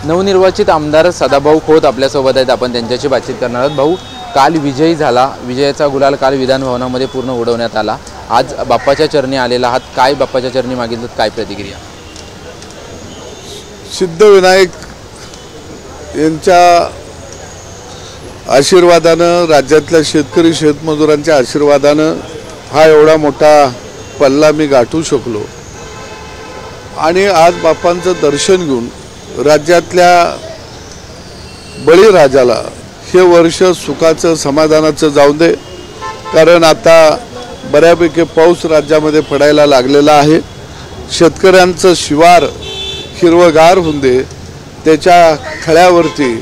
नवनिर्वाचित आमदार सदाभाऊ खोत आपल्यासोबत आहेत, आपण त्यांच्याशी बातचीत करणार आहोत। भाऊ, काल विजयी झाला, विजयाचा गुलाल काल विधान भवनामध्ये पूर्ण उडवण्यात आला, आज बाप्पाच्या चरणी आलेला आहात, काय बाप्पाच्या चरणी मागितलं, काय प्रतिक्रिया? सिद्धविनायक यांच्या आशीर्वादानं, राज्यातल्या शेतकरी शेतमजुरांच्या आशीर्वादानं हा एवढा मोठा पल्ला मी गाठू शकलो आणि आज बाप्पांचं दर्शन घेऊन राज्यातल्या बळीराजाला हे वर्ष सुखाचं समाधानाचं जाऊ दे। कारण आता बऱ्यापैकी पाऊस राज्यामध्ये पडायला लागलेला आहे, शेतकऱ्यांचं शिवार हिरवगार होऊन दे, त्याच्या खळ्यावरती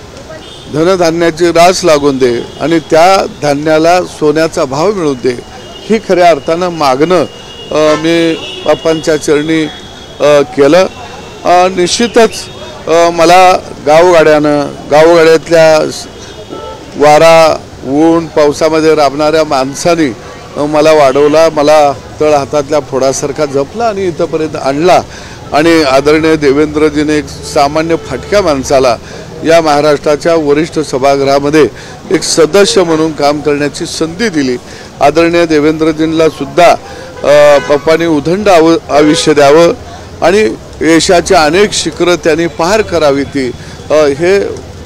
धनधान्याची रास लागून दे आणि त्या धान्याला सोन्याचा भाव मिळून दे, ही खऱ्या अर्थानं मागणं मी बाप्पांच्या चरणी केलं। निश्चितच मला गावगाड्यातल्या वारा ऊन पावसामध्ये राबणाऱ्या माणसांनी मला वाढवला, मला तळ हातातल्या फोडासारखा जपला आणि इथंपर्यंत आणला आणि आदरणीय देवेंद्रजीने एक सामान्य फाटक्या माणसाला या महाराष्ट्राच्या वरिष्ठ सभागृहामध्ये एक सदस्य म्हणून काम करण्याची संधी दिली। आदरणीय देवेंद्रजींना सुद्धा बाप्पांनी उदंड आयुष्य द्यावं आणि यशाची अनेक शिखरं त्यांनी पार करावी, ती हे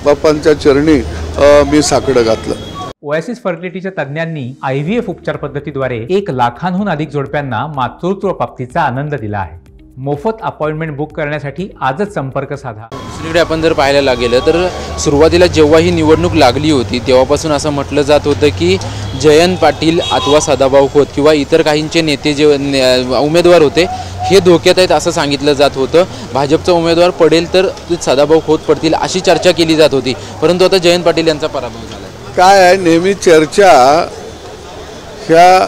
बाप्पांच्या चरणी मी साकडं घातलं। ओएसिस फर्टिलिटीच्या तज्ञांनी IVF उपचार पद्धतीद्वारे 1 लाखांहून अधिक जोडप्यांना मातृत्व प्राप्तीचा आनंद दिला आहे। मोफत अपॉइंटमेंट बुक करण्यासाठी आजच संपर्क साधा। दुसरीकडे आपण जर पाहायला गेलं तर सुरुवातीला जेव्हा ही निवडणूक लागली होती तेव्हापासून असं म्हटलं जात होतं की जयंत पाटील अथवा सदाभाऊ खोत किंवा इतर काहींचे नेते जे उमेदवार होते हे धोक्यात आहेत असं सांगितलं जात होतं। भाजपचा उमेदवार पडेल तर सदाभाऊ खोत पडतील अशी चर्चा केली जात होती, परंतु आता जयंत पाटील यांचा पराभव झाला। काय आहे, नेहमी चर्चा ह्या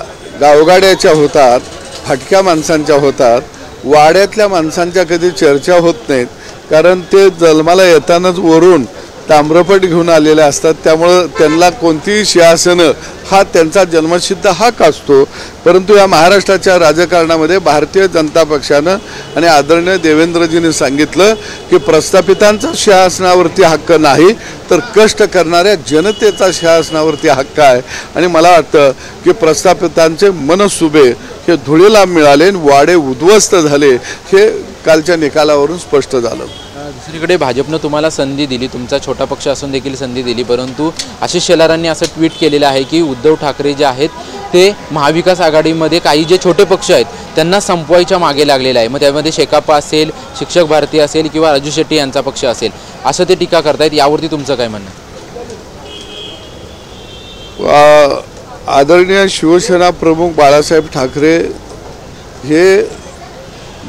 गावगाड्याच्या होतात, फाटक्या माणसांच्या होतात, वाड्यातल्या माणसांच्या कधी चर्चा होत नाहीत, कारण ते जन्माला येतानाच वरून ताम्रपट घेऊन आलेले असतात, त्यामुळं त्यांना कोणतीही शासनं हा त्यांचा जन्मसिद्ध हक्क असतो। परंतु या महाराष्ट्राच्या राजकारणामध्ये भारतीय जनता पक्षानं आणि आदरणीय देवेंद्रजींनी सांगितलं की प्रस्थापितांचा शासनावरती हक्क नाही तर कष्ट करणाऱ्या जनतेचा शासनावरती हक्क आहे आणि मला वाटतं की प्रस्थापितांचे मनसुबे हे धुळीला मिळाले, वाडे उद्ध्वस्त झाले, हे कालच्या निकालावरून स्पष्ट झालं। दुसरीकडे भाजपनं तुम्हाला संधी दिली, तुमचा छोटा पक्ष असून देखील संधी दिली, परंतु आशिष शेलारांनी असं ट्विट केलेलं आहे की उद्धव ठाकरे जे आहेत ते महाविकास आघाडीमध्ये काही जे छोटे पक्ष आहेत त्यांना संपवायच्या मागे लागलेलं आहे। मग त्यामध्ये शेकापा असेल, शिक्षक भारती असेल किंवा राजू शेट्टी यांचा पक्ष असेल, असं ते टीका करतायत, यावरती तुमचं काय म्हणणं? आदरणीय शिवसेना प्रमुख बाळासाहेब ठाकरे हे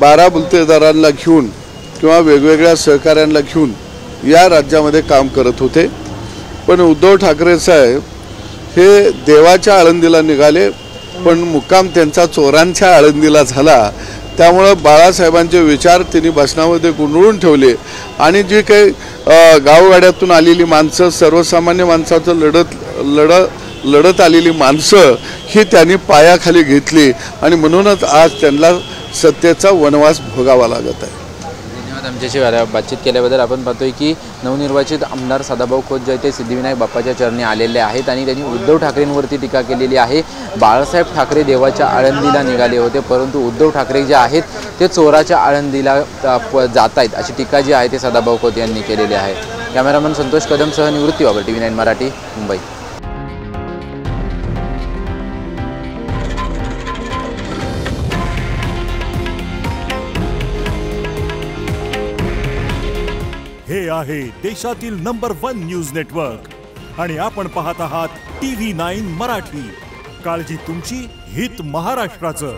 12 बुलतेदारांना घेऊन किंवा वेगवेगळ्या सहकाऱ्यांना घेऊन या राज्यामध्ये काम करत होते, पण उद्धव ठाकरे साहेब हे देवाच्या आळंदीला निघाले पण मुक्काम त्यांचा चोरांच्या आळंदीला झाला। त्यामुळं बाळासाहेबांचे विचार त्यांनी भाषणामध्ये गुंडळून ठेवले आणि जी काही गावगाड्यातून आलेली माणसं, सर्वसामान्य माणसाचं लढत आलेली माणसं ही त्यांनी पायाखाली घेतली आणि म्हणूनच आज त्यांना सत्तेचा वनवास भोगावा लागत आहे। धन्यवाद आमच्याशी बातचीत केल्याबद्दल। आपण पाहतोय की नवनिर्वाचित आमदार सदाभाऊ खोत जे ते सिद्धिविनायक बाप्पाच्या चरणी आलेले आहेत आणि त्यांनी उद्धव ठाकरेंवरती टीका केलेली आहे। बाळासाहेब ठाकरे देवाच्या आळंदीला निघाले होते, परंतु उद्धव ठाकरे जे आहेत ते चोराच्या आळंदीला जात आहेत अशी टीका जी आहे ते सदाभाऊ खोत यांनी केलेली आहे। कॅमेरामन संतोष कदमसह निवृत्ती बाबर, TV9 मराठी, मुंबई। हे आहे देशातील नंबर 1 न्यूज नेटवर्क आणि आपण पाहत आहात TV9 मराठी। काळजी तुमची, हित महाराष्ट्राचं।